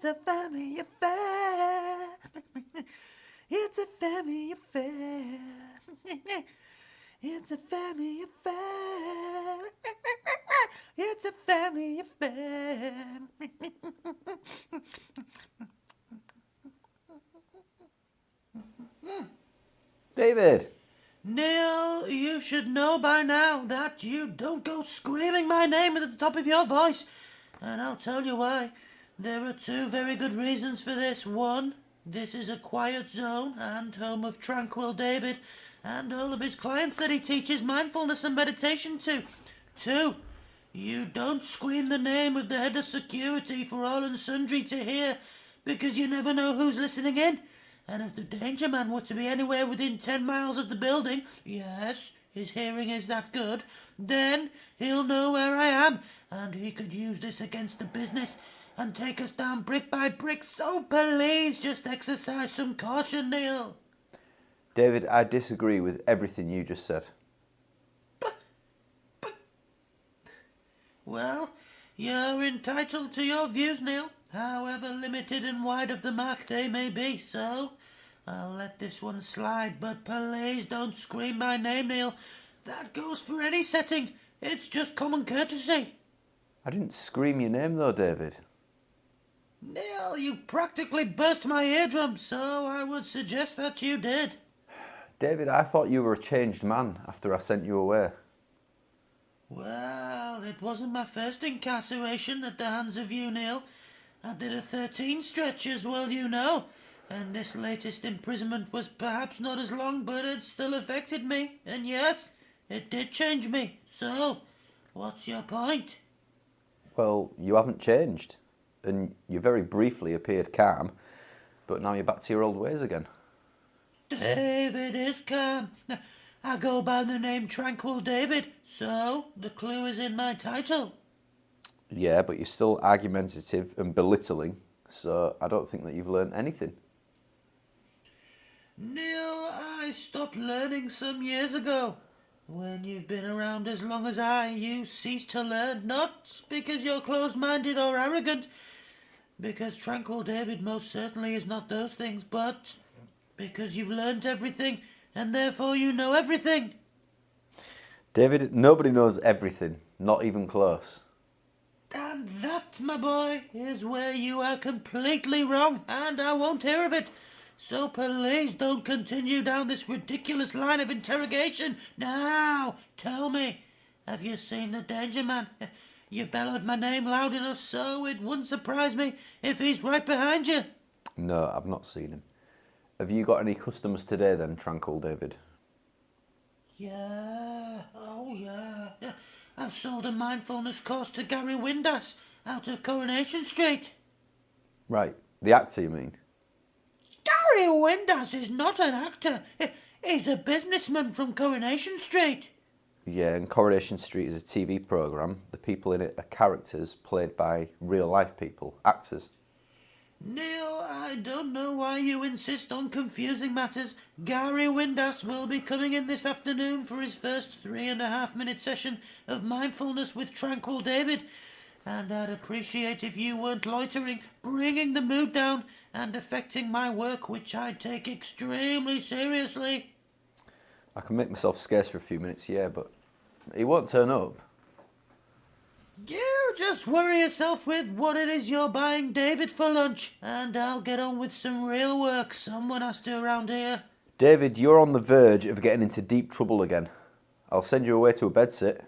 It's a family affair. It's a family affair. It's a family affair. It's a family affair. David! Neil, you should know by now that you don't go screaming my name at the top of your voice. And I'll tell you why. There are two very good reasons for this. One, this is a quiet zone and home of Tranquil David and all of his clients that he teaches mindfulness and meditation to. Two, you don't scream the name of the head of security for all and sundry to hear, because you never know who's listening in. And if the danger man were to be anywhere within 10 miles of the building, yes, his hearing is that good, then he'll know where I am, and he could use this against the business and take us down brick by brick. So please just exercise some caution, Neil. David, I disagree with everything you just said. Well, you're entitled to your views, Neil, however limited and wide of the mark they may be, so I'll let this one slide, but please don't scream my name, Neil. That goes for any setting. It's just common courtesy. I didn't scream your name though, David. Neil, you practically burst my eardrum, so I would suggest that you did. David, I thought you were a changed man after I sent you away. Well, it wasn't my first incarceration at the hands of you, Neil. I did a 13 stretch as well, you know. And this latest imprisonment was perhaps not as long, but it still affected me. And yes, it did change me. So, what's your point? Well, you haven't changed. And you very briefly appeared calm, but now you're back to your old ways again. David is calm. I go by the name Tranquil David, so the clue is in my title. Yeah, but you're still argumentative and belittling, so I don't think that you've learned anything. Neil, I stopped learning some years ago. When you've been around as long as I, you cease to learn, not because you're closed-minded or arrogant, because Tranquil David most certainly is not those things, but because you've learned everything, and therefore you know everything. David, nobody knows everything, not even close. And that, my boy, is where you are completely wrong, and I won't hear of it. So please don't continue down this ridiculous line of interrogation. Now, tell me, have you seen the danger man? You bellowed my name loud enough, so it wouldn't surprise me if he's right behind you. No, I've not seen him. Have you got any customers today then, Tranquil David? Yeah, oh yeah. I've sold a mindfulness course to Gary Windass out of Coronation Street. Right, the actor you mean? Gary Windass is not an actor. He's a businessman from Coronation Street. Yeah, and Coronation Street is a TV programme. The people in it are characters played by real-life people, actors. Neil, I don't know why you insist on confusing matters. Gary Windass will be coming in this afternoon for his first 3.5-minute session of mindfulness with Tranquil David. And I'd appreciate if you weren't loitering, bringing the mood down, and affecting my work, which I take extremely seriously. I can make myself scarce for a few minutes, yeah, but he won't turn up. You just worry yourself with what it is you're buying David for lunch, and I'll get on with some real work someone has to around here. David, you're on the verge of getting into deep trouble again. I'll send you away to a bedsit.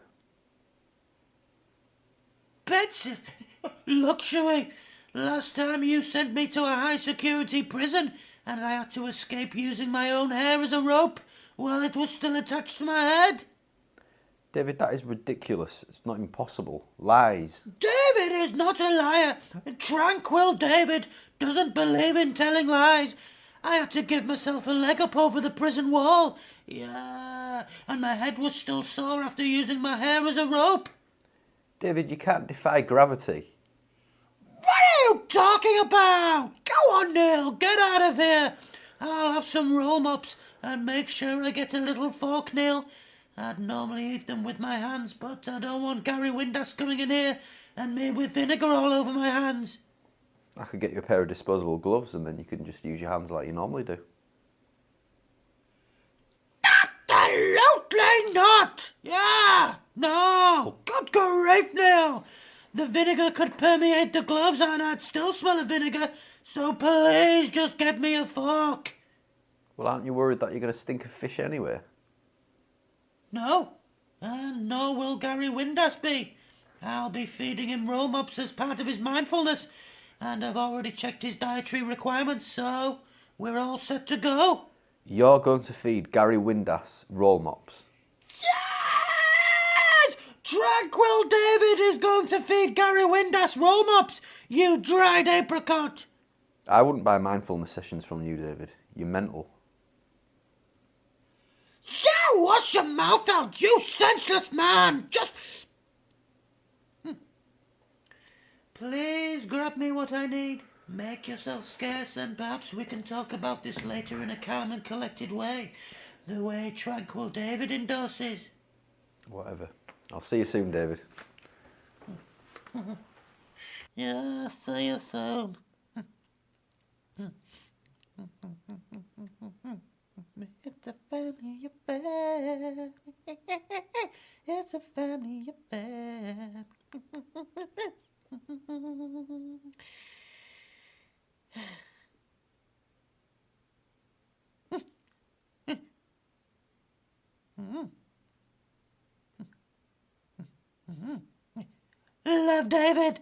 Bedsit? Luxury. Last time you sent me to a high-security prison, and I had to escape using my own hair as a rope while it was still attached to my head. David, that is ridiculous. It's not even possible. Lies. David is not a liar. Tranquil David doesn't believe in telling lies. I had to give myself a leg up over the prison wall. Yeah, and my head was still sore after using my hair as a rope. David, you can't defy gravity. What are you talking about? Go on, Neil, get out of here. I'll have some roll-ups and make sure I get a little fork, Neil. I'd normally eat them with my hands, but I don't want Gary Windass coming in here and me with vinegar all over my hands. I could get you a pair of disposable gloves and then you can just use your hands like you normally do. Absolutely not! Yeah! No! Good grief now! The vinegar could permeate the gloves and I'd still smell of vinegar, so please just get me a fork. Well, aren't you worried that you're going to stink of fish anyway? No. And nor will Gary Windass be. I'll be feeding him roll-mops as part of his mindfulness, and I've already checked his dietary requirements, so we're all set to go. You're going to feed Gary Windass roll mops. Yes! Tranquil David is going to feed Gary Windass roll-mops, you dried apricot. I wouldn't buy mindfulness sessions from you, David. You're mental. You wash your mouth out, you senseless man! Just... Please grab me what I need. Make yourself scarce and perhaps we can talk about this later in a calm and collected way. The way Tranquil David endorses. Whatever. I'll see you soon, David. Yeah, see you soon. It's a family affair. It's a family affair. Love, David.